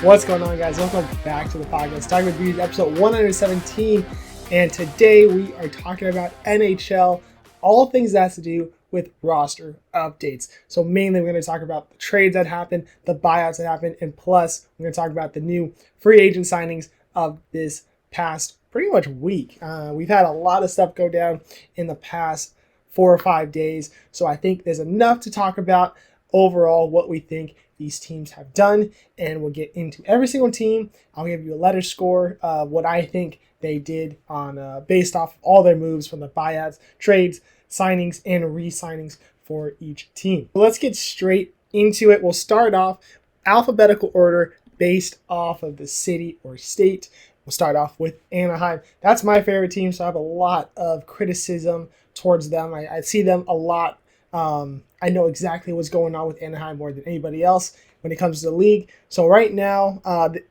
What's going on, guys? Welcome back to the podcast. Talking with Views, episode 117. And today we are talking about NHL, all things that has to do with roster updates. So mainly we're going to talk about the trades that happened, the buyouts that happened, and plus we're going to talk about the new free agent signings of this past pretty much week. We've had a lot of stuff go down in the past 4 or 5 days. So I think there's enough to talk about overall what we think these teams have done, and we'll get into every single team. I'll give you a letter score of what I think they did on based off all their moves from the buyouts, trades, signings, and re-signings for each team. So let's get straight into it. We'll start off alphabetical order based off of the city or state. We'll start off with Anaheim. That's my favorite team, so I have a lot of criticism towards them. I see them a lot. I know exactly what's going on with Anaheim more than anybody else when it comes to the league. So right now,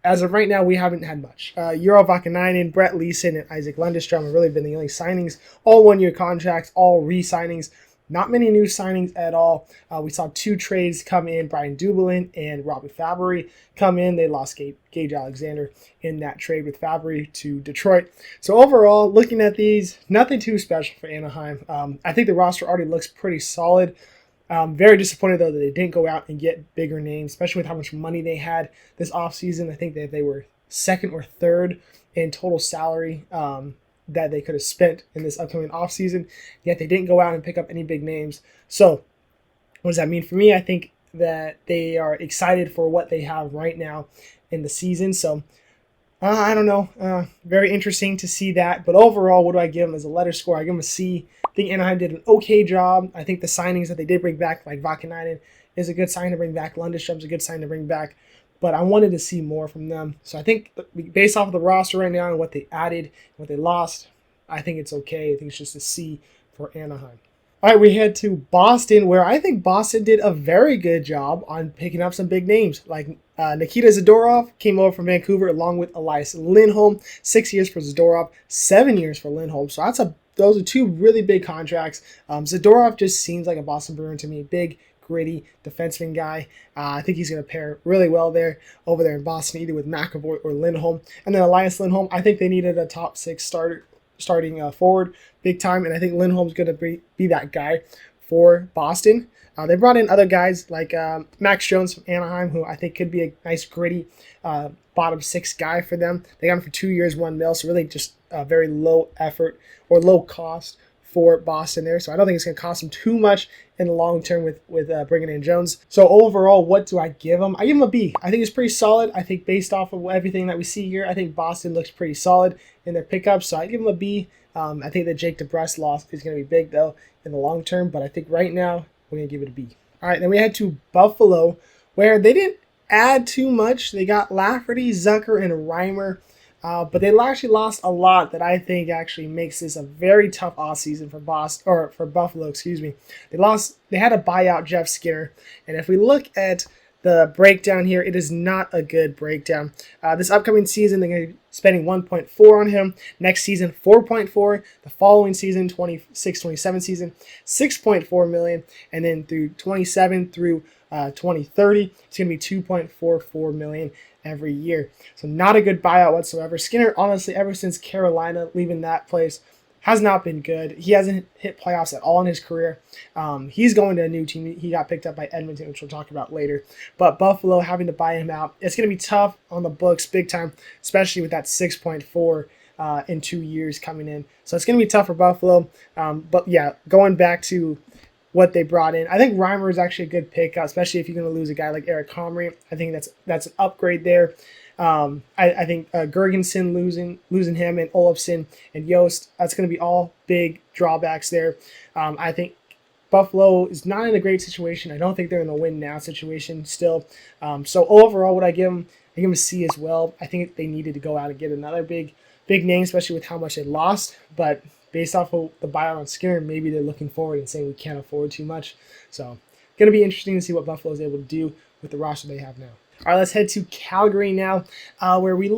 as of right now, we haven't had much. Euro Vakanainen, Brett Leeson, and Isaac Lundestrom have really been the only signings. All one-year contracts, all re-signings. Not many new signings at all. We saw 2 trades come in. Brian Dumoulin and Robby Fabbri come in. They lost Gage Alexander in that trade with Fabbri to Detroit. So overall, looking at these, nothing too special for Anaheim. I think the roster already looks pretty solid. Very disappointed, though, that they didn't go out and get bigger names, especially with how much money they had this offseason. I think that they were second or third in total salary that they could have spent in this upcoming offseason, yet they didn't go out and pick up any big names. So what does that mean for me? I think that they are excited for what they have right now in the season. So I don't know. Very interesting to see that. But overall, what do I give them as a letter score? I give them a C. I think Anaheim did an okay job. I think the signings that they did bring back, like Vakanainen, is a good sign to bring back. Lundstrom's a good sign to bring back. But I wanted to see more from them. So I think based off of the roster right now and what they added, what they lost, I think it's okay. I think it's just a C for Anaheim. All right, we head to Boston, where I think Boston did a very good job on picking up some big names. Like Nikita Zadorov came over from Vancouver along with Elias Lindholm. 6 years for Zadorov, 7 years for Lindholm. So those are 2 really big contracts. Zadorov just seems like a Boston Bruin to me. Big, gritty defenseman guy. I think he's going to pair really well over there in Boston, either with McAvoy or Lindholm. And then Elias Lindholm, I think they needed a top 6 starting forward big time, and I think Lindholm's going to be that guy for Boston. They brought in other guys like Max Jones from Anaheim, who I think could be a nice, gritty bottom 6 guy for them. They got him for 2 years, $1 million, so really just a very low effort or low cost for Boston there. So I don't think it's going to cost them too much in the long term with bringing in Jones. So overall, what do I give them? I give them a B. I think it's pretty solid. I think based off of everything that we see here, I think Boston looks pretty solid in their pickups. So I give them a B. I think that Jake DeBrusk loss is going to be big, though, in the long term. But I think right now, we're going to give it a B. All right, then we head to Buffalo, where they didn't add too much. They got Lafferty, Zucker, and Reimer. But they actually lost a lot that I think actually makes this a very tough offseason for Buffalo. They had to buy out Jeff Skinner, and if we look at the breakdown here, it is not a good breakdown. This upcoming season, they're going to be spending 1.4 on him. Next season, 4.4. The following season, 26-27 season, 6.4 million, and then through 27 through 2030, it's going to be 2.44 million every year. So not a good buyout whatsoever. Skinner, honestly, ever since Carolina leaving that place, has not been good. He hasn't hit playoffs at all in his career. He's going to a new team. He got picked up by Edmonton, which we'll talk about later. But Buffalo having to buy him out, it's going to be tough on the books big time, especially with that 6.4 in 2 years coming in. So it's going to be tough for Buffalo. But yeah, going back to what they brought in, I think Reimer is actually a good pick, especially if you're going to lose a guy like Eric Comrie. I think that's an upgrade there. I think Gergensen losing him, and Olofsson and Yost, that's going to be all big drawbacks there. I think Buffalo is not in a great situation. I don't think they're in a win now situation still. So overall, what I give them? I give them a C as well. I think they needed to go out and get another big name, especially with how much they lost. But based off of the buyout on Skinner, maybe they're looking forward and saying we can't afford too much. So going to be interesting to see what Buffalo is able to do with the roster they have now. All right, let's head to Calgary now, where we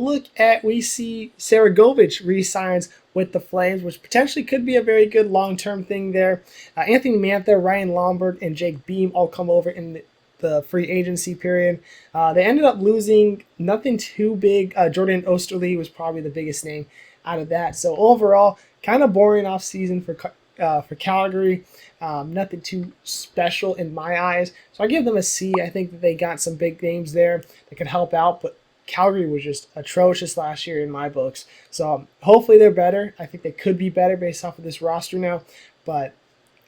see Saragovich re-signs with the Flames, which potentially could be a very good long-term thing there. Anthony Mantha, Ryan Lomberg, and Jake Beam all come over in the free agency period. They ended up losing nothing too big. Jordan Osterley was probably the biggest name out of that. So overall, kind of boring off season for Calgary. Nothing too special in my eyes. So I give them a C. I think that they got some big names there that could help out, but Calgary was just atrocious last year in my books. So hopefully they're better. I think they could be better based off of this roster now, but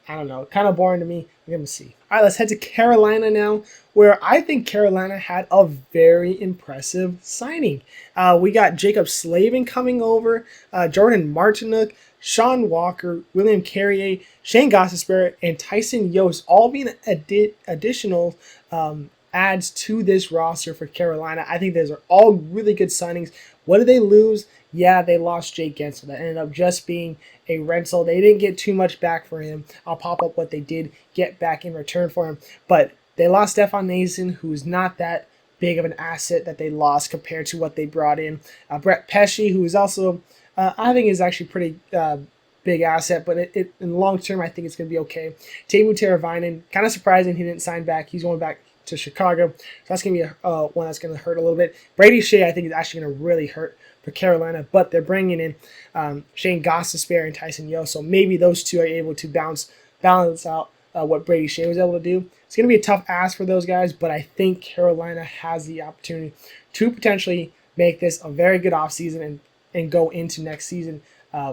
I don't know. Kind of boring to me. I'm going to see. All right, let's head to Carolina now, where I think Carolina had a very impressive signing. We got Jacob Slavin coming over, Jordan Martinook, Sean Walker, William Carrier, Shane Gostisbehere, and Tyson Yost all being additional adds to this roster for Carolina. I think those are all really good signings. What did they lose? Yeah, they lost Jake Gensel. That ended up just being a rental. They didn't get too much back for him. I'll pop up what they did get back in return for him. But they lost Stefan Nason, who's not that big of an asset that they lost compared to what they brought in. Brett Pesce, who is also, I think is actually pretty big asset, but in the long term, I think it's going to be okay. Teemu Teravainen, kind of surprising he didn't sign back. He's going back to Chicago. So that's going to be one that's going to hurt a little bit. Brady Shea, I think, is actually going to really hurt for Carolina, but they're bringing in Shane Gostisbehere and Tyson Yost, so maybe those two are able to balance out what Brady Shea was able to do. It's going to be a tough ask for those guys, but I think Carolina has the opportunity to potentially make this a very good offseason and go into next season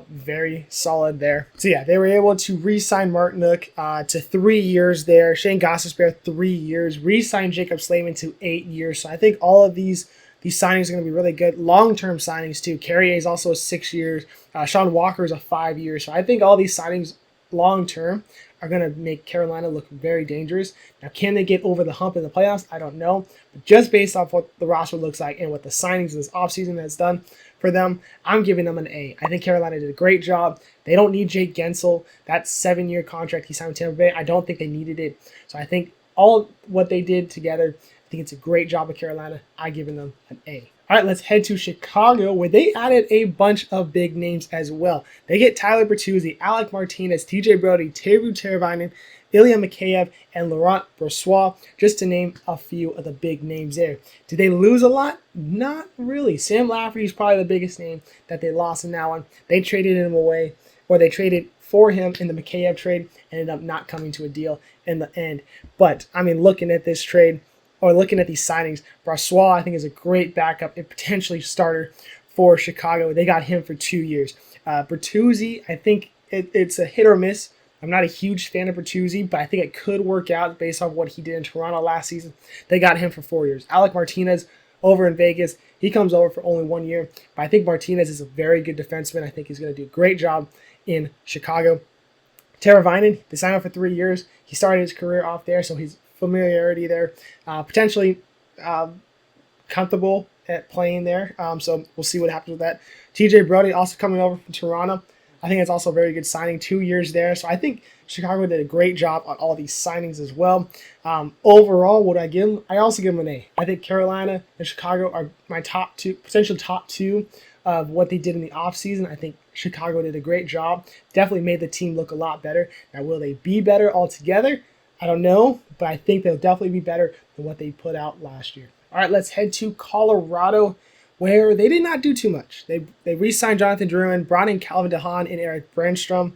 very solid there. So yeah, they were able to re-sign Martinook to 3 years there. Shane Gostisbehere 3 years. Re-sign Jacob Slavin to 8 years. So I think all of these signings are going to be really good. Long-term signings too. Carrier is also 6 years. Sean Walker is a 5 years. So I think all these signings long-term are going to make Carolina look very dangerous. Now, can they get over the hump in the playoffs? I don't know. But just based off what the roster looks like and what the signings this offseason has done for them, I'm giving them an A. I think Carolina did a great job. They don't need Jake Gensel. That 7-year contract he signed with Tampa Bay, I don't think they needed it. So I think all what they did together, I think it's a great job of Carolina. I'm giving them an A. All right, let's head to Chicago, where they added a bunch of big names as well. They get Tyler Bertuzzi, Alec Martinez, TJ Brody, Teuvo Teravainen, Ilya Mikheyev, and Laurent Brossoit, just to name a few of the big names there. Did they lose a lot? Not really. Sam Lafferty is probably the biggest name that they lost in that one. They traded him away, or they traded for him in the Mikheyev trade, ended up not coming to a deal in the end. But, I mean, looking at this trade, or looking at these signings, Brossoit, I think, is a great backup and potentially starter for Chicago. They got him for 2 years. Bertuzzi, I think it's a hit or miss. I'm not a huge fan of Bertuzzi, but I think it could work out based on what he did in Toronto last season. They got him for 4 years. Alec Martinez over in Vegas, he comes over for only 1 year. But I think Martinez is a very good defenseman. I think he's going to do a great job in Chicago. Teravainen, they signed him for 3 years. He started his career off there, so he's familiarity there, potentially comfortable at playing there. So we'll see what happens with that. TJ Brody also coming over from Toronto. I think it's also a very good signing, 2 years there. So I think Chicago did a great job on all these signings as well. Overall, what I give them? I also give them an A. I think Carolina and Chicago are my top two, potential top two of what they did in the offseason. I think Chicago did a great job. Definitely made the team look a lot better. Now, will they be better altogether? I don't know, but I think they'll definitely be better than what they put out last year. All right, let's head to Colorado, where they did not do too much. They re-signed Jonathan Drouin, brought in Calvin DeHaan and Eric Brandstrom.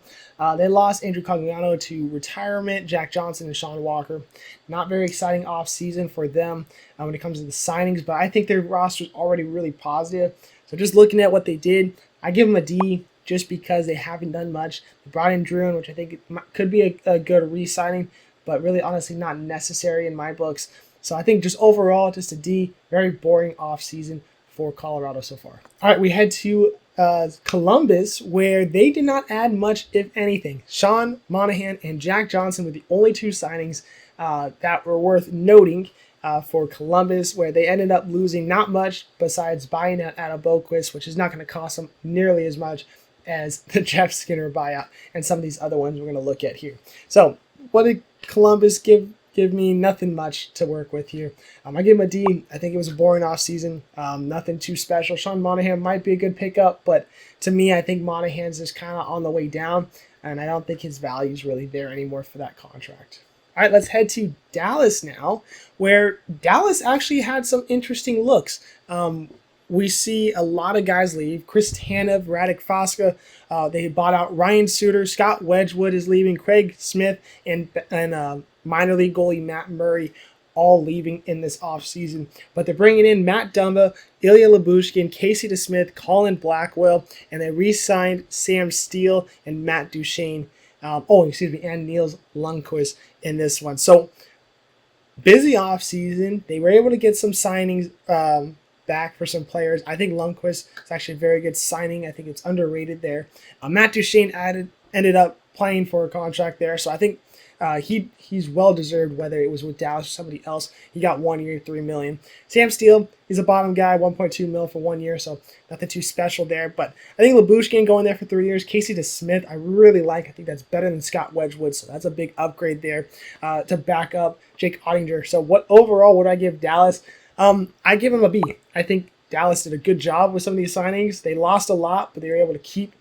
They lost Andrew Cogliano to retirement, Jack Johnson and Sean Walker. Not very exciting offseason for them when it comes to the signings, but I think their roster is already really positive. So just looking at what they did, I give them a D just because they haven't done much. They brought in Drouin, which I think could be a good re-signing, but really honestly not necessary in my books. So I think just overall, just a D. Very boring offseason for Colorado so far. All right, we head to Columbus, where they did not add much, if anything. Sean Monahan and Jack Johnson were the only two signings that were worth noting for Columbus, where they ended up losing not much besides buying out Adam Boqvist, which is not going to cost them nearly as much as the Jeff Skinner buyout and some of these other ones we're going to look at here. So what did Columbus give me? Nothing much to work with here. I give him a D. I think it was a boring offseason. Nothing too special. Sean Monahan might be a good pickup, but to me, I think Monahan's just kind of on the way down, and I don't think his value is really there anymore for that contract. All right, let's head to Dallas now, where Dallas actually had some interesting looks. We see a lot of guys leave. Chris Tanev, Radek Foska, they bought out Ryan Suter. Scott Wedgwood is leaving. Craig Smith and minor league goalie Matt Murray all leaving in this offseason. But they're bringing in Matt Dumba, Ilya Lyubushkin, Casey DeSmith, Colin Blackwell, and they re-signed Sam Steele and Matt Duchene. And Niels Lundqvist in this one. So busy offseason. They were able to get some signings back for some players. I think Lundqvist is actually a very good signing. I think it's underrated there. Matt Duchene ended up playing for a contract there, so I think he's well deserved. Whether it was with Dallas or somebody else, he got 1 year, $3 million. Sam Steele, he's a bottom guy, $1.2 million for 1 year, so nothing too special there. But I think Lyubushkin going there for 3 years. Casey DeSmith, I really like. I think that's better than Scott Wedgwood, so that's a big upgrade there to back up Jake Ottinger. So what overall would I give Dallas? I give him a B. I think Dallas did a good job with some of these signings. They lost a lot, but they were able to keep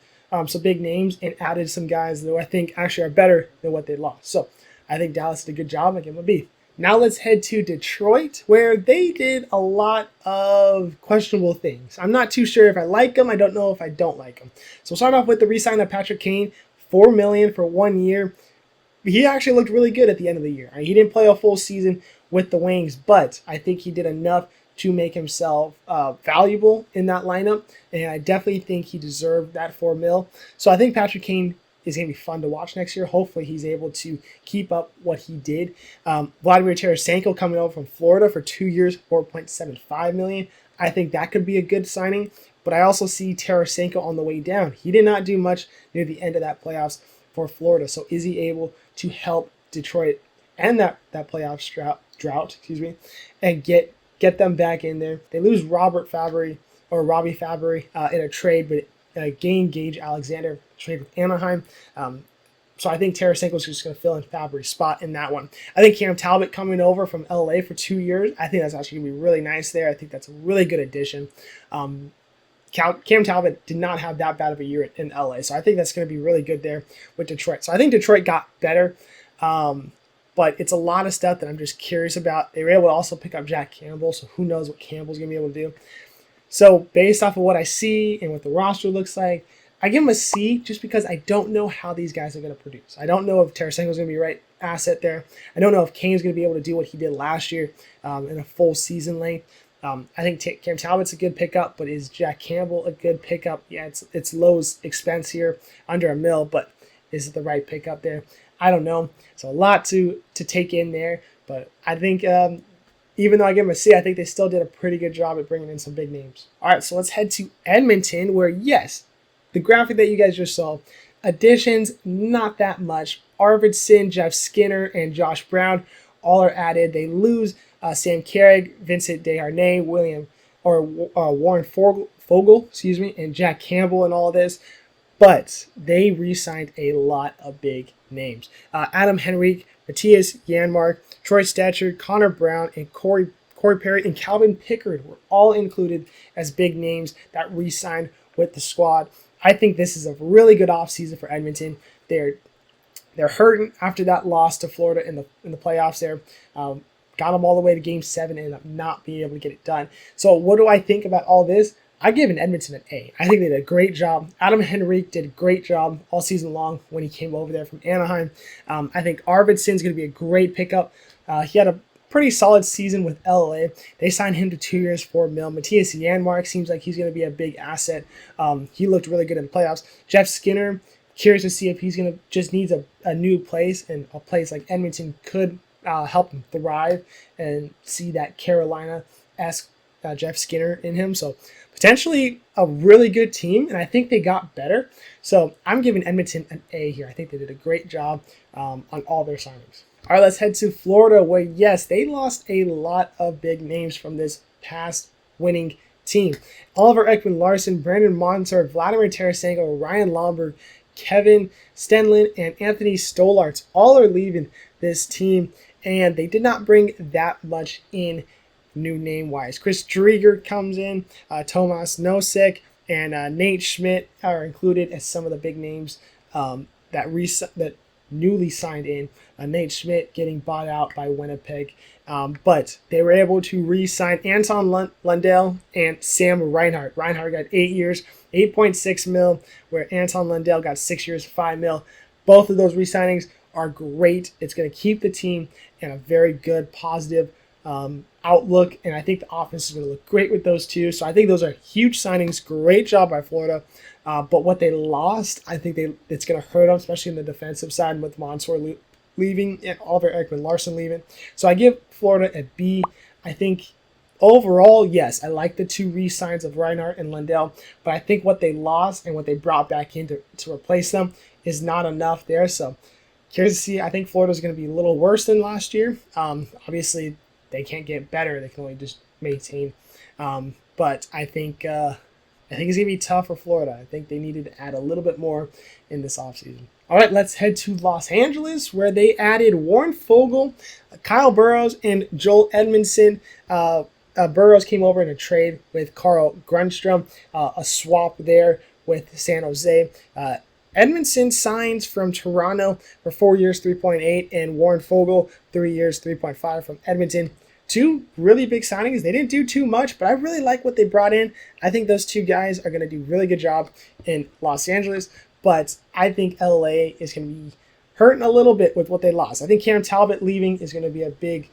some big names and added some guys that I think actually are better than what they lost. So I think Dallas did a good job. I give them a B. Now let's head to Detroit, where they did a lot of questionable things. I'm not too sure if I like them. I don't know if I don't like them. So we'll start off with the re-sign of Patrick Kane, $4 million for 1 year. He actually looked really good at the end of the year. He didn't play a full season with the Wings, but I think he did enough to make himself valuable in that lineup, and I definitely think he deserved that $4 million. So I think Patrick Kane is going to be fun to watch next year. Hopefully he's able to keep up what he did. Vladimir Tarasenko coming over from Florida for 2 years, $4.75 million. I think that could be a good signing, but I also see Tarasenko on the way down. He did not do much near the end of that playoffs for Florida, so is he able to help Detroit end that playoff drought, and get them back in there? They lose Robbie Fabry in a trade, but gain Gage Alexander trade with Anaheim. So I think Tarasenko's just going to fill in Fabry's spot in that one. I think Cam Talbot coming over from LA for 2 years, I think that's actually going to be really nice there. I think that's a really good addition. Cam Talbot did not have that bad of a year in LA, so I think that's going to be really good there with Detroit. So I think Detroit got better. But it's a lot of stuff that I'm just curious about. They were able to also pick up Jack Campbell, so who knows what Campbell's going to be able to do. So based off of what I see and what the roster looks like, I give him a C just because I don't know how these guys are going to produce. I don't know if Tarasenko's going to be the right asset there. I don't know if Kane's going to be able to do what he did last year in a full season length. I think Cam Talbot's a good pickup, but is Jack Campbell a good pickup? Yeah, it's low expense here, under $1 million, but is it the right pickup there? I don't know. So a lot to take in there, but I think even though I give them a C, I think they still did a pretty good job at bringing in some big names. All right, so let's head to Edmonton, where, yes, the graphic that you guys just saw, additions, not that much. Arvidsson, Jeff Skinner, and Josh Brown all are added. They lose Sam Carrick, Vincent Desharnais, Warren Fogle, and Jack Campbell and all this. But they re-signed a lot of big names. Adam Henrique, Matthias Janmark, Troy Stetcher, Connor Brown, and Corey Perry and Calvin Pickard were all included as big names that re-signed with the squad. I think this is a really good offseason for Edmonton. They're hurting after that loss to Florida in the playoffs there. Got them all the way to Game 7 and ended up not being able to get it done. So what do I think about all this? I give Edmonton an A. I think they did a great job. Adam Henrique did a great job all season long when he came over there from Anaheim. I think Arvidsson's going to be a great pickup. He had a pretty solid season with LA. They signed him to 2 years, $4 million. Matthias Janmark seems like he's going to be a big asset. He looked really good in the playoffs. Jeff Skinner, curious to see if he's going to just needs a new place, and a place like Edmonton could help him thrive and see that Carolina-esque Jeff Skinner in him. So potentially a really good team, and I think they got better. So I'm giving Edmonton an A here. I think they did a great job on all their signings. All right, let's head to Florida, where, yes, they lost a lot of big names from this past winning team. Oliver Ekman-Larsson, Brandon Montour, Vladimir Tarasenko, Ryan Lomberg, Kevin Stenlund, and Anthony Stolarz all are leaving this team, and they did not bring that much in new name-wise. Chris Driedger comes in, Tomas Nosek, and Nate Schmidt are included as some of the big names that newly signed in. Nate Schmidt getting bought out by Winnipeg. But they were able to re-sign Anton Lundell and Sam Reinhart. Reinhart got 8 years, 8.6 mil, where Anton Lundell got 6 years, 5 mil. Both of those re-signings are great. It's going to keep the team in a very good, positive outlook, and I think the offense is going to look great with those two. So I think those are huge signings. Great job by Florida. But what they lost, I think it's going to hurt them, especially in the defensive side with Mansour leaving and Oliver Ekman-Larsson leaving. So I give Florida a B. I think overall, yes, I like the two re-signs of Reinhardt and Lundell, but I think what they lost and what they brought back in to replace them is not enough there. So curious to see. I think Florida's going to be a little worse than last year. Obviously, they can't get better. They can only just maintain. But I think it's going to be tough for Florida. I think they needed to add a little bit more in this offseason. All right, let's head to Los Angeles, where they added Warren Foegele, Kyle Burroughs, and Joel Edmondson. Burroughs came over in a trade with Carl Grundstrom, a swap there with San Jose. Edmondson signs from Toronto for 4 years, 3.8, and Warren Foegele, 3 years, 3.5 from Edmonton. Two really big signings. They didn't do too much, but I really like what they brought in. I think those two guys are going to do a really good job in Los Angeles, but I think LA is going to be hurting a little bit with what they lost. I think Cam Talbot leaving is going to be a big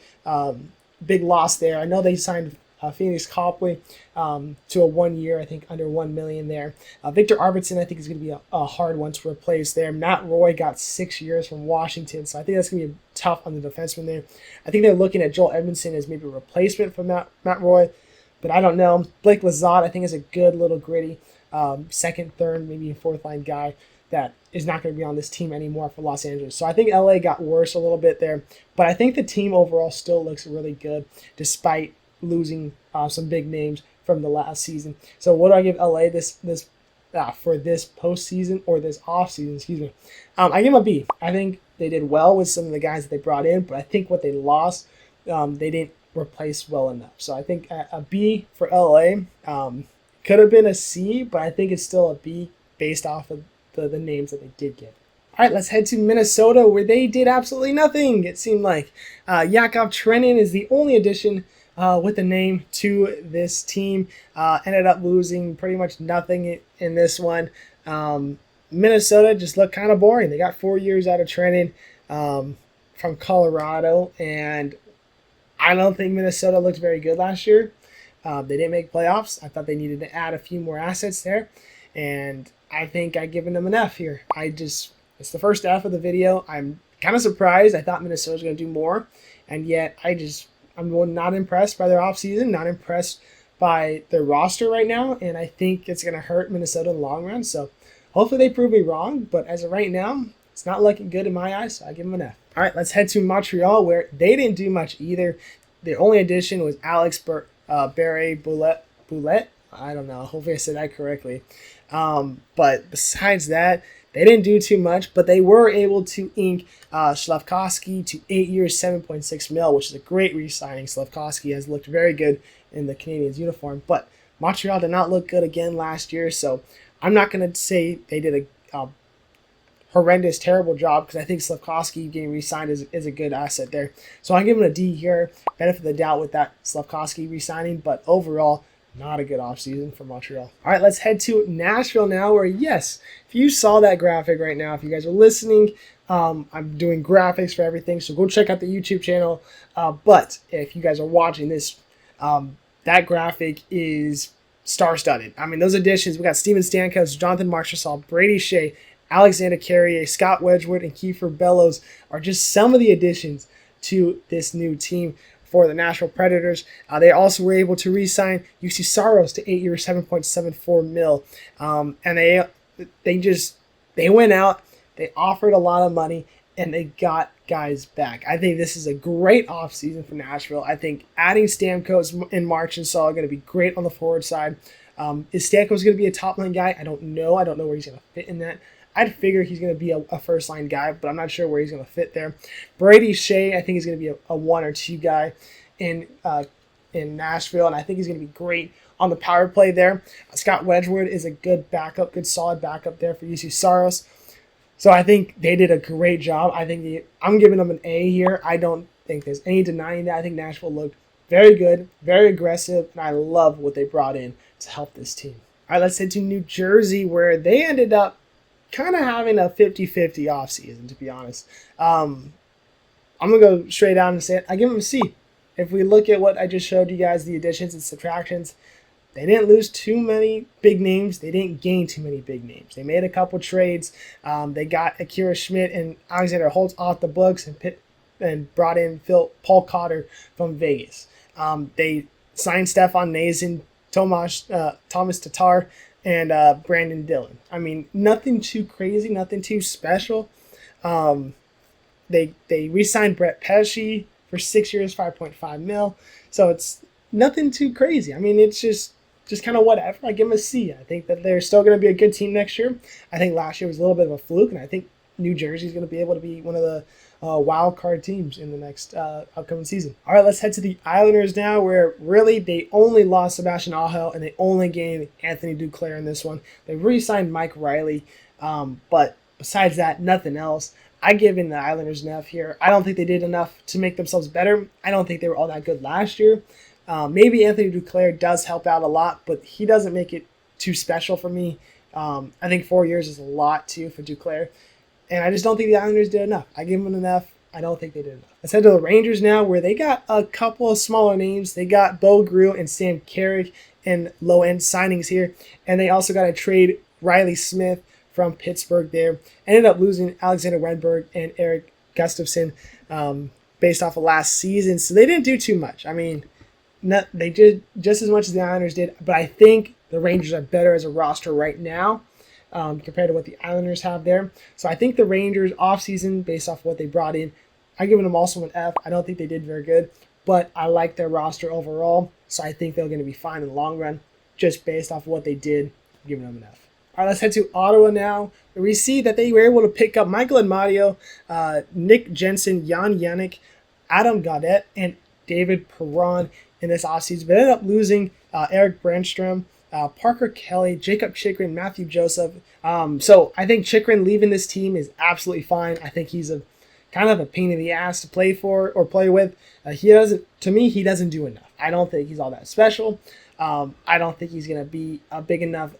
loss there. I know they signed Phoenix Copley to a 1 year, I think under $1 million there. Victor Arvidsson, I think, is going to be a hard one to replace there. Matt Roy got 6 years from Washington, so I think that's going to be tough on the defenseman there. I think they're looking at Joel Edmondson as maybe a replacement for Matt Roy, but I don't know. Blake Lizotte, I think, is a good little gritty second, third, maybe fourth line guy that is not going to be on this team anymore for Los Angeles. So I think LA got worse a little bit there, but I think the team overall still looks really good despite losing some big names from the last season. So what do I give LA for this postseason or this offseason? Excuse me. I give them a B. I think they did well with some of the guys that they brought in, but I think what they lost, they didn't replace well enough. So I think a B for LA. Could have been a C, but I think it's still a B based off of the names that they did get. All right, let's head to Minnesota, where they did absolutely nothing, it seemed like. Yakov Trenin is the only addition with a name to this team. Ended up losing pretty much nothing in this one. Minnesota just looked kind of boring. They got 4 years out of Trenin from Colorado, and I don't think Minnesota looked very good last year. They didn't make playoffs. I thought they needed to add a few more assets there, and I think I've given them an F here. It's the first F of the video. I'm kind of surprised. I thought Minnesota was going to do more, and yet I'm not impressed by their offseason, not impressed by their roster right now, and I think it's going to hurt Minnesota in the long run. So hopefully they prove me wrong, but as of right now, it's not looking good in my eyes, so I give them an F. All right, let's head to Montreal, where they didn't do much either. The only addition was Alex Boulette. I don't know. Hopefully I said that correctly. But besides that, they didn't do too much, but they were able to ink Slavkovsky to 8 years, 7.6 mil, which is a great re-signing. Slavkovsky has looked very good in the Canadiens uniform, but Montreal did not look good again last year, so I'm not going to say they did a horrendous, terrible job, because I think Slavkovsky getting re-signed is a good asset there. So I'm giving a D here, benefit of the doubt with that Slavkovsky re-signing, but overall, not a good offseason for Montreal. All right, let's head to Nashville now, where, yes, if you saw that graphic right now, if you guys are listening, I'm doing graphics for everything, so go check out the YouTube channel. But if you guys are watching this, that graphic is star-studded. I mean, those additions, we got Steven Stamkos, Jonathan Marchessault, Brady Shea, Alexander Carrier, Scott Wedgwood, and Kiefer Bellows are just some of the additions to this new team for the Nashville Predators. They also were able to re-sign UC Saros to 8 years, 7.74 mil. And they went out, they offered a lot of money, and they got guys back. I think this is a great offseason for Nashville. I think adding Stamkos and Marchessault are going to be great on the forward side. Is Stamkos going to be a top-line guy? I don't know. I don't know where he's going to fit in that. I'd figure he's going to be a first-line guy, but I'm not sure where he's going to fit there. Brady Shea, I think he's going to be a 1 or 2 guy in Nashville, and I think he's going to be great on the power play there. Scott Wedgwood is a good backup, good solid backup there for UC Saros. So I think they did a great job. I'm giving them an A here. I don't think there's any denying that. I think Nashville looked very good, very aggressive, and I love what they brought in to help this team. All right, let's head to New Jersey, where they ended up kind of having a 50-50 offseason, to be honest. I'm going to go straight down and say it. I give them a C. If we look at what I just showed you guys, the additions and subtractions, they didn't lose too many big names. They didn't gain too many big names. They made a couple trades. They got Akira Schmidt and Alexander Holtz off the books and brought in Paul Cotter from Vegas. They signed Stefan Nazin, Thomas Tatar, and Brandon Dillon. I mean, nothing too crazy, nothing too special. They re-signed Brett Pesce for 6 years, $5.5 million. So it's nothing too crazy. I mean, it's just kind of whatever. I give them a C. I think that they're still going to be a good team next year. I think last year was a little bit of a fluke, and I think New Jersey is going to be able to be one of the wild card teams in the next upcoming season. All right, let's head to the Islanders now, where really they only lost Sebastian Aho and they only gained Anthony Duclair in this one. They re-signed Mike Riley, but besides that, nothing else. I give in the Islanders an F here. I don't think they did enough to make themselves better. I don't think they were all that good last year. Maybe Anthony Duclair does help out a lot, but he doesn't make it too special for me. I think 4 years is a lot, too, for Duclair. And I just don't think the Islanders did enough. I give them an F. I don't think they did enough. Let's head to the Rangers now, where they got a couple of smaller names. They got Bo Grew and Sam Carrick in low-end signings here. And they also got to trade Riley Smith from Pittsburgh there. Ended up losing Alexander Wenberg and Eric Gustafsson based off of last season. So they didn't do too much. I mean, they did just as much as the Islanders did, but I think the Rangers are better as a roster right now compared to what the Islanders have there. So I think the Rangers offseason, based off what they brought in, I'm giving them also an F. I don't think they did very good, but I like their roster overall, so I think they're going to be fine in the long run. Just based off what they did, I'm giving them an F. All right, let's head to Ottawa now, where we see that they were able to pick up Michael Enmadio, Nick Jensen, Jan Yannick, Adam Gaudette, and David Perron in this offseason, but ended up losing Eric Brandstrom, Parker Kelly, Jacob Chikrin, Matthew Joseph. So I think Chikrin leaving this team is absolutely fine. I think he's a kind of a pain in the ass to play for or play with. He doesn't do enough. I don't think he's all that special. I don't think he's going to be a big enough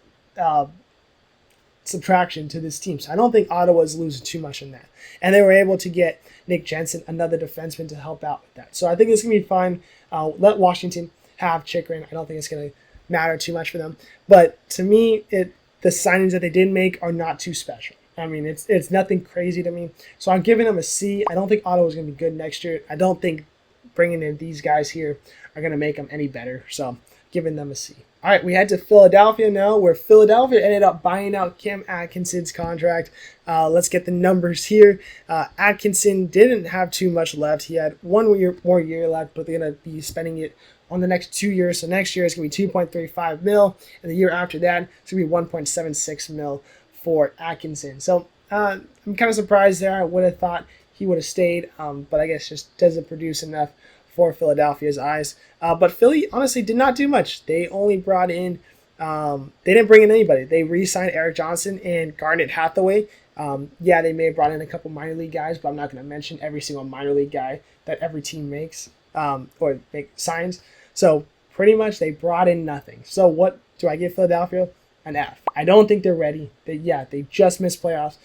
subtraction to this team. So I don't think Ottawa's losing too much in that. And they were able to get Nick Jensen, another defenseman, to help out with that. So I think it's going to be fine. Let Washington have Chikrin. I don't think it's going to matter too much for them. But to me, the signings that they did make are not too special. I mean, it's nothing crazy to me. So I'm giving them a C. I don't think Ottawa's going to be good next year. I don't think bringing in these guys here are going to make them any better. So I'm giving them a C. All right, we head to Philadelphia now, where Philadelphia ended up buying out Cam Atkinson's contract. Let's get the numbers here. Atkinson didn't have too much left. He had 1 more year left, but they're going to be spending it on the next 2 years. So next year it's going to be $2.35 million, and the year after that it's going to be $1.76 million for Atkinson. So I'm kind of surprised there. I would have thought he would have stayed, but I guess just doesn't produce enough for Philadelphia's eyes. But Philly honestly did not do much. They only brought in, they didn't bring in anybody. They re-signed Eric Johnson and Garnet Hathaway. Yeah, they may have brought in a couple minor league guys, but I'm not going to mention every single minor league guy that every team makes or signs. So pretty much they brought in nothing. So what do I give Philadelphia? An F. I don't think they're ready. They just missed playoffs,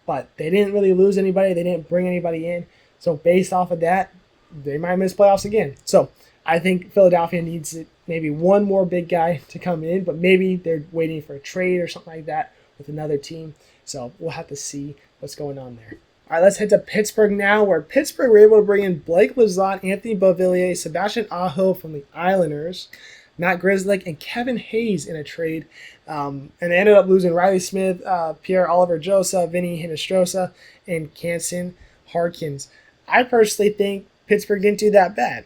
but they didn't really lose anybody. They didn't bring anybody in. So based off of that, they might miss playoffs again. So I think Philadelphia needs maybe one more big guy to come in, but maybe they're waiting for a trade or something like that with another team. So we'll have to see what's going on there. All right, let's head to Pittsburgh now, where Pittsburgh were able to bring in Blake Lizotte, Anthony Beauvillier, Sebastian Aho from the Islanders, Matt Grzelcyk, and Kevin Hayes in a trade. And they ended up losing Riley Smith, Pierre-Olivier Joseph, Vinny Hinostroza, and Canson Harkins. I personally think Pittsburgh didn't do that bad.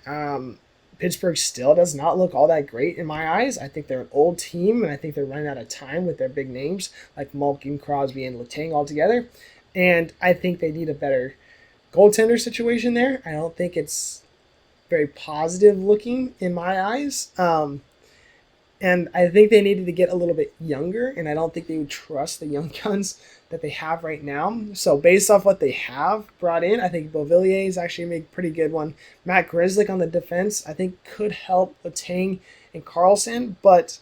Pittsburgh still does not look all that great in my eyes. I think they're an old team, and I think they're running out of time with their big names like Malkin, Crosby, and Letang all together. And I think they need a better goaltender situation there. I don't think it's very positive looking in my eyes. And I think they needed to get a little bit younger, and I don't think they would trust the young guns that they have right now. So based off what they have brought in, I think Beauvillier is actually a pretty good one. Matt Grzelcyk on the defense, I think could help Letang and Carlson, but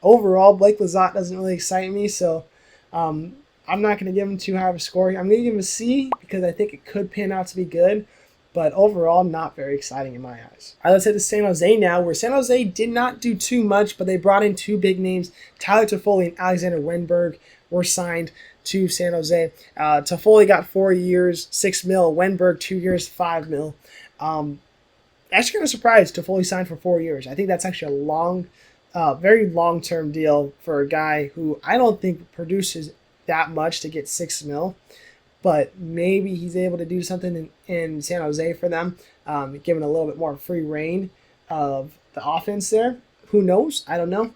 overall, Blake Lizotte doesn't really excite me, so I'm not going to give him too high of a score. I'm going to give him a C because I think it could pan out to be good, but overall, not very exciting in my eyes. All right, let's head to San Jose now, where San Jose did not do too much, but they brought in two big names. Tyler Toffoli and Alexander Wenberg were signed to San Jose. Toffoli got 4 years, $6 million. Wenberg, 2 years, $5 million. Actually kind of surprised Toffoli signed for 4 years. I think that's actually a very long-term deal for a guy who I don't think produces that much to get $6 million. But maybe he's able to do something in San Jose for them, giving a little bit more free reign of the offense there. Who knows? I don't know.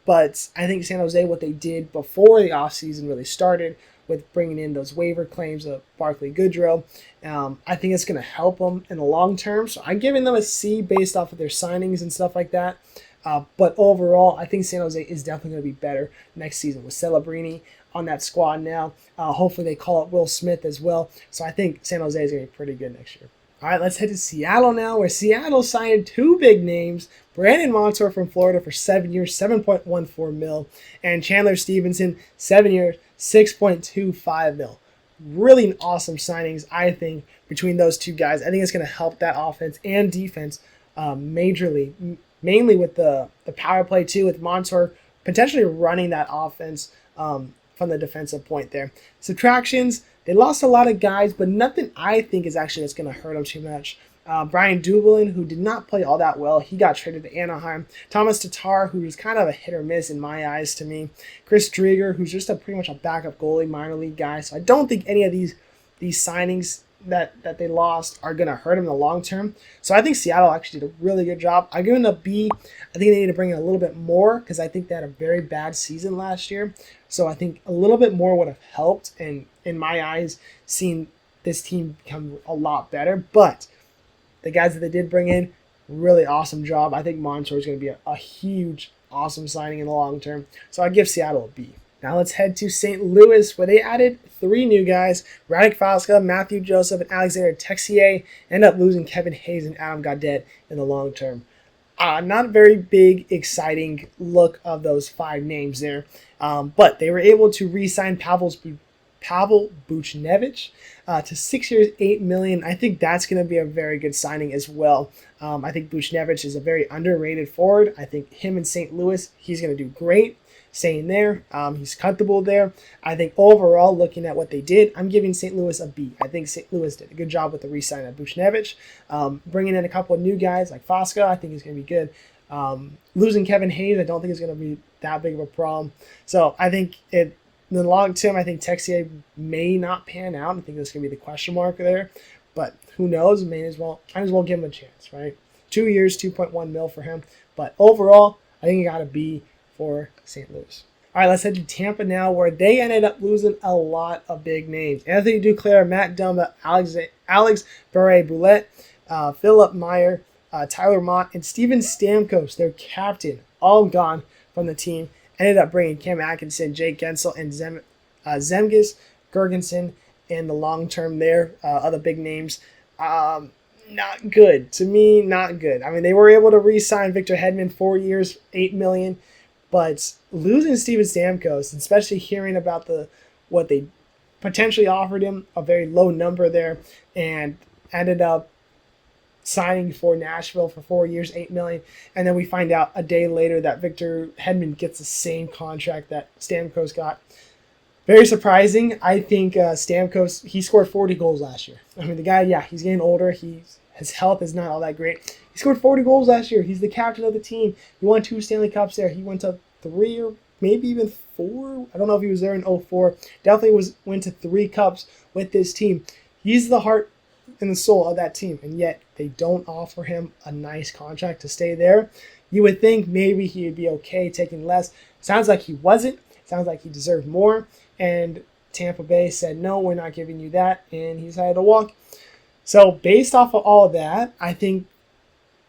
But I think San Jose, what they did before the offseason really started with bringing in those waiver claims of Barclay Goodrow, I think it's going to help them in the long term. So I'm giving them a C based off of their signings and stuff like that. But overall, I think San Jose is definitely going to be better next season with Celebrini on that squad now. Hopefully they call up Will Smith as well. So I think San Jose is going to be pretty good next year. All right, let's head to Seattle now, where Seattle signed two big names. Brandon Montour from Florida for 7 years, $7.14 million, and Chandler Stevenson, 7 years, $6.25 million. Really awesome signings, I think, between those two guys. I think it's going to help that offense and defense majorly, mainly with the power play too, with Montour potentially running that offense from the defensive point there. Subtractions, they lost a lot of guys, but nothing I think is actually that's going to hurt them too much. Brian Dumoulin, who did not play all that well, he got traded to Anaheim. Thomas Tatar, who was kind of a hit or miss in my eyes to me. Chris Drieger, who's just pretty much a backup goalie, minor league guy. So I don't think any of these signings that they lost are going to hurt them in the long term. So I think Seattle actually did a really good job. I'm giving it a B. I think they need to bring in a little bit more because I think they had a very bad season last year. So I think a little bit more would have helped, and in my eyes, seen this team become a lot better. But the guys that they did bring in, really awesome job. I think Montour is going to be a huge, awesome signing in the long term. So I give Seattle a B. Now let's head to St. Louis, where they added 3 new guys. Radek Falska, Matthew Joseph, and Alexander Texier. End up losing Kevin Hayes and Adam Gaudette in the long term. Not a very big, exciting look of those 5 names there. But they were able to re-sign Pavel Buchnevich to 6 years, $8 million. I think that's going to be a very good signing as well. I think Buchnevich is a very underrated forward. I think him in St. Louis, he's going to do great staying there. He's comfortable there. I think overall, looking at what they did, I'm giving St. Louis a B. I think St. Louis did a good job with the re-sign of Buchnevich. Bringing in a couple of new guys like Fosca, I think is going to be good. Losing Kevin Hayes, I don't think is going to be that big of a problem. So I think in the long term, I think Texier may not pan out. I think that's going to be the question mark there. But who knows? Might as well give him a chance, right? 2 years, $2.1 million for him. But overall, I think he got a B for St. Louis. All right, let's head to Tampa now, where they ended up losing a lot of big names. Anthony Duclair, Matt Dumba, Alex Barre-Boulet, Philip Meyer, Tyler Mott, and Steven Stamkos, their captain, all gone from the team. Ended up bringing Cam Atkinson, Jake Gensel, and Zemgus Girgensson in the long term there. Other big names. Not good. To me, not good. I mean, they were able to re-sign Victor Hedman 4 years, $8 million. But losing Steven Stamkos, especially hearing about what they potentially offered him, a very low number there, and ended up signing for Nashville for 4 years, $8 million, and then we find out a day later that Victor Hedman gets the same contract that Stamkos got. Very surprising. I think Stamkos, he scored 40 goals last year. I mean, the guy, yeah, he's getting older. His health is not all that great. He scored 40 goals last year. He's the captain of the team. He won 2 Stanley Cups there. He went to 3 or maybe even 4. I don't know if he was there in 2004. Definitely went to 3 cups with this team. He's the heart and the soul of that team, and yet they don't offer him a nice contract to stay there. You would think maybe he would be okay taking less. Sounds like he wasn't. Sounds like he deserved more, and Tampa Bay said, no, we're not giving you that, and he decided to walk. So based off of all of that, I think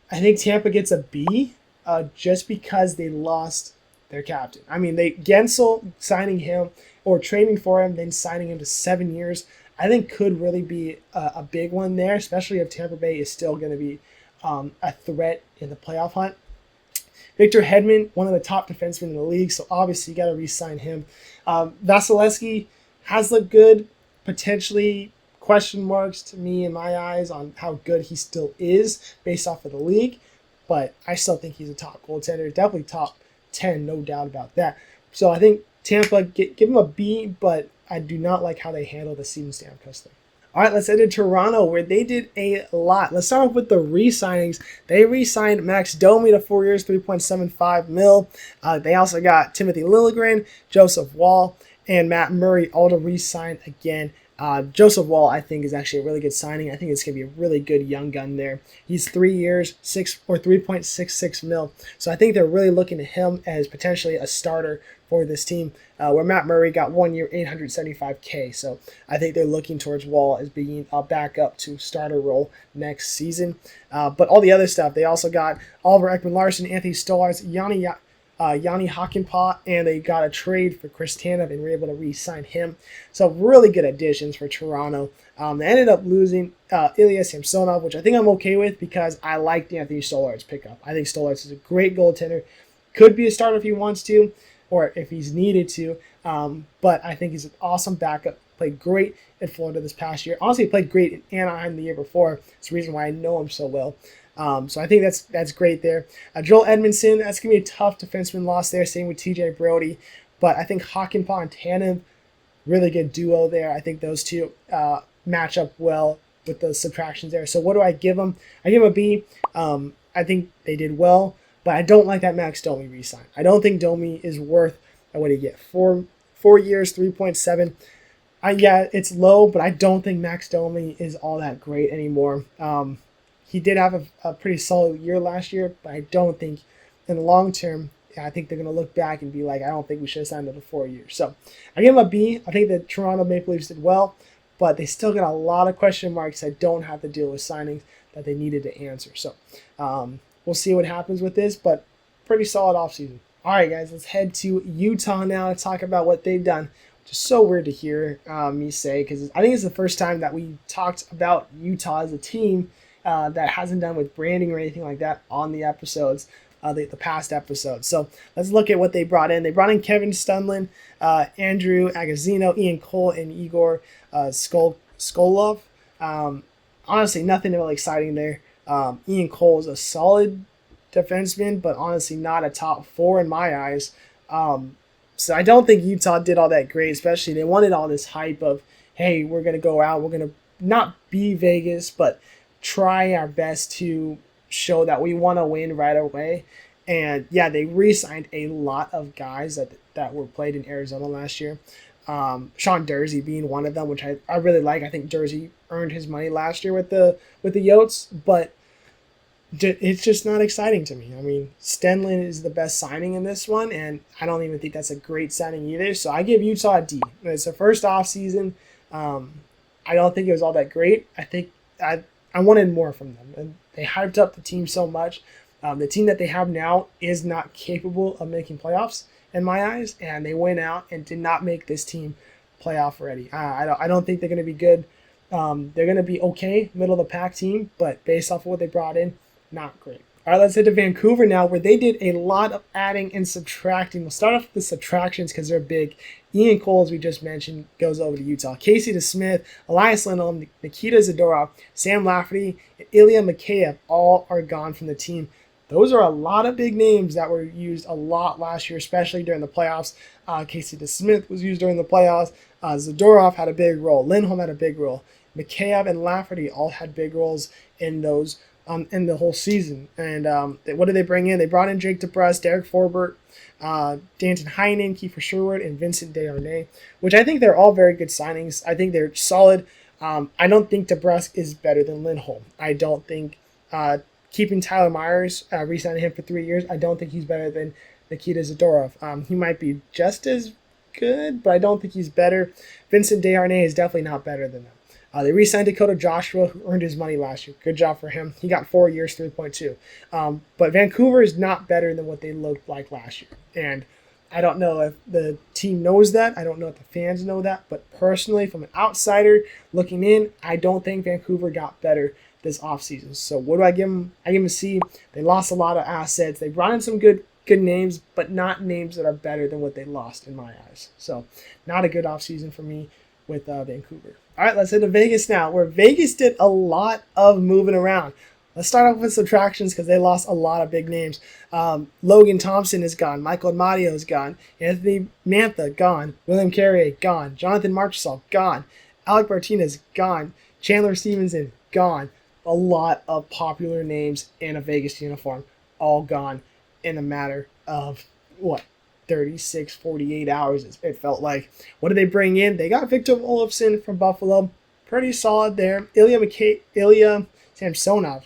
Tampa gets a B. just because they lost their captain. I mean, they Gensel signing him or trading for him, then signing him to 7 years, I think could really be a big one there, especially if Tampa Bay is still going to be a threat in the playoff hunt. Victor Hedman, one of the top defensemen in the league, so obviously you got to re-sign him. Vasilevsky has looked good, potentially question marks to me in my eyes on how good he still is based off of the league, but I still think he's a top goaltender, definitely top 10, no doubt about that. So I think Tampa, give him a B, but I do not like how they handle the Steven Stamkos thing. All right, let's head to Toronto, where they did a lot. Let's start off with the re-signings. They re-signed Max Domi to 4 years, $3.75 million. They also got Timothy Liljegren, Joseph Woll, and Matt Murray all to re-sign again. Joseph Woll, I think, is actually a really good signing. I think it's going to be a really good young gun there. He's 3 years, $3.66 million. So I think they're really looking at him as potentially a starter for this team, where Matt Murray got 1 year, $875K. So I think they're looking towards Woll as being a backup to starter role next season. But all the other stuff, they also got Oliver Ekman-Larsson, Anthony Stolarz, Yanni Hakanpää, and they got a trade for Chris Tanev and were able to re-sign him. So really good additions for Toronto. They ended up losing Ilya Samsonov, which I think I'm okay with because I liked Anthony Stolarz pickup. I think Stolarz is a great goaltender. Could be a starter if he wants to, or if he's needed to. But I think he's an awesome backup. Played great in Florida this past year. Honestly, played great in Anaheim the year before. It's the reason why I know him so well. So I think that's great there. Joel Edmondson, that's going to be a tough defenseman loss there. Same with TJ Brody. But I think Hakanpää and Tanev, really good duo there. I think those two match up well with the subtractions there. So what do I give them? I give them a B. I think they did well. But I don't like that Max Domi re-sign. I don't think Domi is worth what do you get? 4 years, 3.7. Yeah, it's low, but I don't think Max Domi is all that great anymore. He did have a pretty solid year last year, but I don't think in the long term, I think they're going to look back and be like, I don't think we should have signed him for 4 years. So I give him a B. I think the Toronto Maple Leafs did well, but they still got a lot of question marks that don't have to deal with signings that they needed to answer. So we'll see what happens with this, but pretty solid offseason. All right, guys, let's head to Utah now to talk about what they've done, which is so weird to hear me say because I think it's the first time that we talked about Utah as a team that hasn't done with branding or anything like that on the episodes, the past episodes. So let's look at what they brought in. They brought in Kevin Stunlin, Andrew Agazino, Ian Cole, and Igor Skolov. Honestly, nothing really exciting there. Ian Cole is a solid defenseman, but honestly not a top 4 in my eyes. So I don't think Utah did all that great, especially they wanted all this hype of, hey, we're going to go out, we're going to not be Vegas, but try our best to show that we want to win right away. And yeah, they re-signed a lot of guys that were played in Arizona last year. Sean Durzi being one of them, which I really like. I think Durzi earned his money last year with the Yotes, but it's just not exciting to me. I mean, Stenlin is the best signing in this one, and I don't even think that's a great signing either. So I give Utah a D. It's their first off season. I don't think it was all that great. I think I wanted more from them, and they hyped up the team so much. The team that they have now is not capable of making playoffs in my eyes, and they went out and did not make this team playoff ready. I don't think they're going to be good. They're going to be okay, middle of the pack team, but based off of what they brought in, not great. All right, let's head to Vancouver now, where they did a lot of adding and subtracting. We'll start off with the subtractions because they're big. Ian Cole, as we just mentioned, goes over to Utah. Casey DeSmith, Elias Lindholm, Nikita Zadorov, Sam Lafferty, and Ilya Mikheyev all are gone from the team. Those are a lot of big names that were used a lot last year, especially during the playoffs. Casey DeSmith was used during the playoffs. Zadorov had a big role. Lindholm had a big role. Mikheyev and Lafferty all had big roles in those in the whole season. And what did they bring in? They brought in Jake DeBrusk, Derek Forbort, Danton Heinen, Kiefer Sherwood, and Vincent Desharnais, which I think they're all very good signings. I think they're solid. I don't think DeBrusk is better than Lindholm. I don't think keeping Tyler Myers, re-signing him for 3 years, I don't think he's better than Nikita Zadorov. He might be just as good, but I don't think he's better. Vincent Desharnais is definitely not better than them. They re-signed Dakota Joshua, who earned his money last year. Good job for him. He got 4 years, 3.2. But Vancouver is not better than what they looked like last year. And I don't know if the team knows that. I don't know if the fans know that. But personally, from an outsider looking in, I don't think Vancouver got better this offseason. So what do I give them? I give them a C. They lost a lot of assets. They brought in some good names, but not names that are better than what they lost in my eyes. So not a good offseason for me with Vancouver. All right, let's head to Vegas now, where Vegas did a lot of moving around. Let's start off with subtractions because they lost a lot of big names. Logan Thompson is gone. Michael Mario is gone. Anthony Mantha, gone. William Carrier, gone. Jonathan Marchessault, gone. Alec Martinez, gone. Chandler Stevenson, gone. A lot of popular names in a Vegas uniform, all gone in a matter of, 36, 48 hours, it felt like. What did they bring in? They got Victor Olofsson from Buffalo. Pretty solid there. Ilya Samsonov,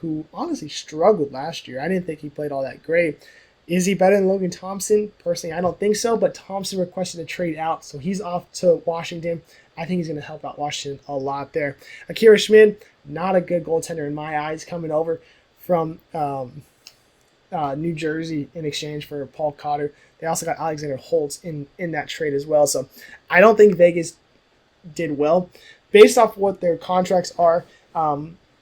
who honestly struggled last year. I didn't think he played all that great. Is he better than Logan Thompson? Personally, I don't think so, but Thompson requested a trade out, so he's off to Washington. I think he's going to help out Washington a lot there. Akira Schmid, not a good goaltender in my eyes, coming over from New Jersey in exchange for Paul Cotter. They also got Alexander Holtz in that trade as well. So I don't think Vegas did well. Based off what their contracts are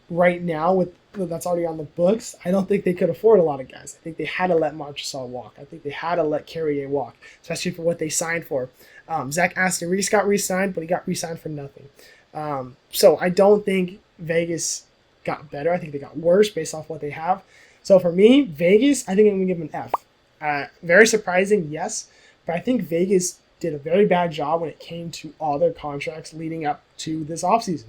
right now, with that's already on the books, I don't think they could afford a lot of guys. I think they had to let Marchessault walk. I think they had to let Carrier walk, especially for what they signed for. Zach Aston Reese got re-signed, but he got re-signed for nothing. So I don't think Vegas got better. I think they got worse based off what they have. So for me, Vegas, I think I'm going to give them an F. Very surprising, yes, but I think Vegas did a very bad job when it came to all their contracts leading up to this offseason.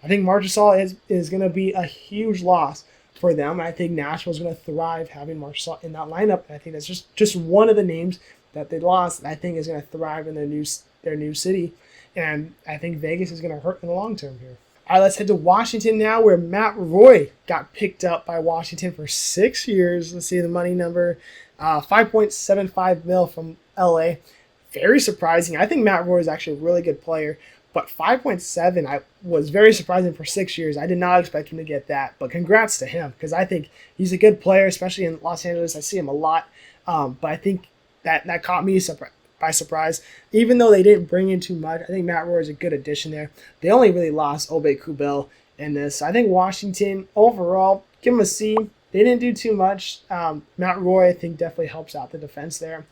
I think Marchessault is going to be a huge loss for them. I think Nashville's going to thrive having Marchessault in that lineup. And I think that's just one of the names that they lost that I think is going to thrive in their new city. And I think Vegas is going to hurt in the long term here. All right, let's head to Washington now, where Matt Roy got picked up by Washington for 6 years. Let's see the money number. $5.75 million from LA. Very surprising. I think Matt Roy is actually a really good player. But 5.7 I was very surprising for 6 years. I did not expect him to get that. But congrats to him, because I think he's a good player, especially in Los Angeles. I see him a lot. But I think that caught me by surprise. Even though they didn't bring in too much, I think Matt Roy is a good addition there. They only really lost Obey Kubel in this. I think Washington, overall, give them a C. They didn't do too much. Matt Roy, I think, definitely helps out the defense there.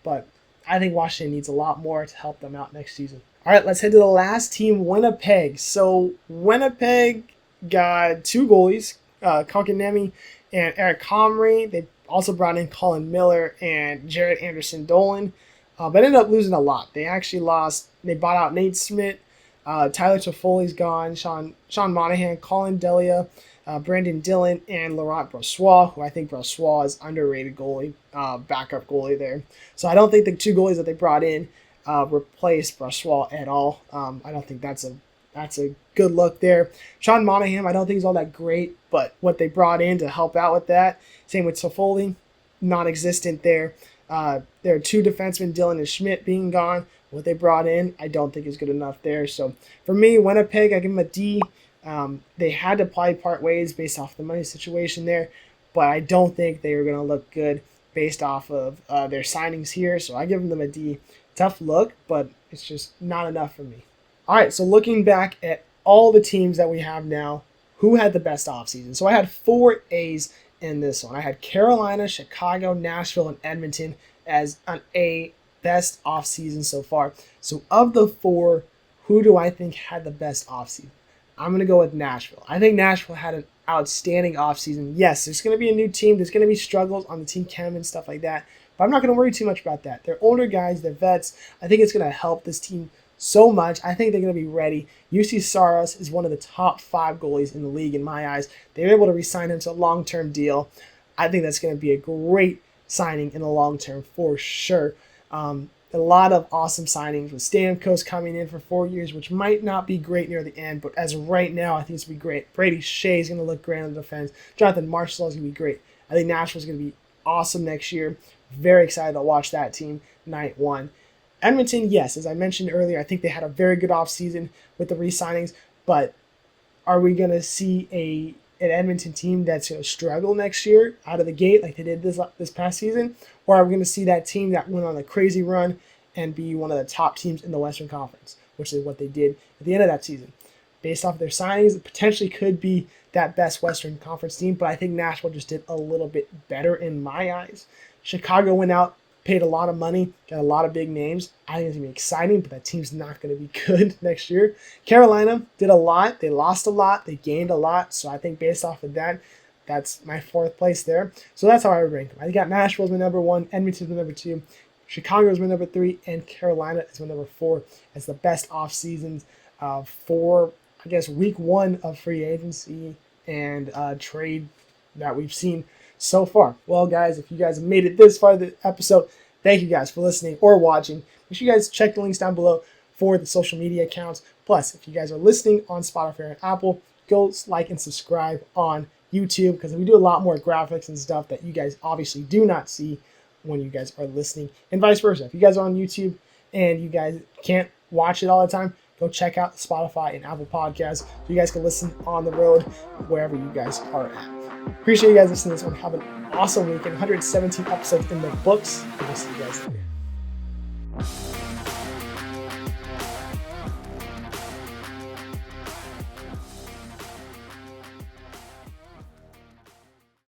But I think Washington needs a lot more to help them out next season. All right, let's head to the last team, Winnipeg. So Winnipeg got 2 goalies, Kotkaniemi and Eric Comrie. They also brought in Colin Miller and Jared Anderson-Dolan, but ended up losing a lot. They actually lost. They bought out Nate Smith, Tyler Toffoli's gone, Sean Monahan, Colin Delia, Brandon Dillon, and Laurent Brossoit, who I think Brossoit is underrated goalie, backup goalie there. So I don't think the 2 goalies that they brought in replace Brossoit at all. I don't think that's a good look there. Sean Monahan, I don't think he's all that great, but what they brought in to help out with that, same with Toffoli, non-existent there. There are 2 defensemen, Dillon and Schmidt, being gone. What they brought in, I don't think is good enough there. So for me, Winnipeg, I give them a D. They had to probably part ways based off the money situation there, but I don't think they were going to look good based off of their signings here. So I give them a D. Tough look, but it's just not enough for me. All right, so looking back at all the teams that we have now, who had the best offseason? So I had 4 A's in this one. I had Carolina, Chicago, Nashville, and Edmonton as an A, best offseason so far. So of the 4, who do I think had the best offseason? I'm going to go with Nashville. I think Nashville had an outstanding offseason. Yes, there's going to be a new team. There's going to be struggles on the team chem and stuff like that. But I'm not going to worry too much about that. They're older guys. They're vets. I think it's going to help this team so much. I think they're going to be ready. UC Saros is one of the top 5 goalies in the league in my eyes. They were able to re-sign him to a long-term deal. I think that's going to be a great signing in the long term for sure. A lot of awesome signings with Stamkos coming in for 4 years, which might not be great near the end, but as of right now, I think it's going to be great. Brady Shea is going to look great on the defense. Jonathan Marchessault is going to be great. I think Nashville's going to be awesome next year. Very excited to watch that team night 1. Edmonton, yes, as I mentioned earlier, I think they had a very good offseason with the re-signings, but are we going to see an Edmonton team that's going to struggle next year out of the gate like they did this past season? Or are we going to see that team that went on a crazy run and be one of the top teams in the Western Conference, which is what they did at the end of that season? Based off of their signings, it potentially could be that best Western Conference team, but I think Nashville just did a little bit better in my eyes. Chicago went out, paid a lot of money, got a lot of big names. I think it's going to be exciting, but that team's not going to be good next year. Carolina did a lot. They lost a lot. They gained a lot. So I think based off of that, that's my fourth place there. So that's how I would rank them. I got Nashville as my number one, Edmonton as my number two, Chicago is my number three, and Carolina is my number four as the best off seasons for, I guess, week one of free agency and trade that we've seen so far. Well, guys, if you guys have made it this far in the episode, thank you guys for listening or watching. Make sure you guys check the links down below for the social media accounts. Plus, if you guys are listening on Spotify and Apple, go like and subscribe on YouTube, because we do a lot more graphics and stuff that you guys obviously do not see when you guys are listening, and vice versa. If you guys are on YouTube and you guys can't watch it all the time, go check out Spotify and Apple Podcasts so you guys can listen on the road wherever you guys are at. Appreciate you guys listening to this one. Have an awesome weekend. 117 episodes in the books. And we'll see you guys later.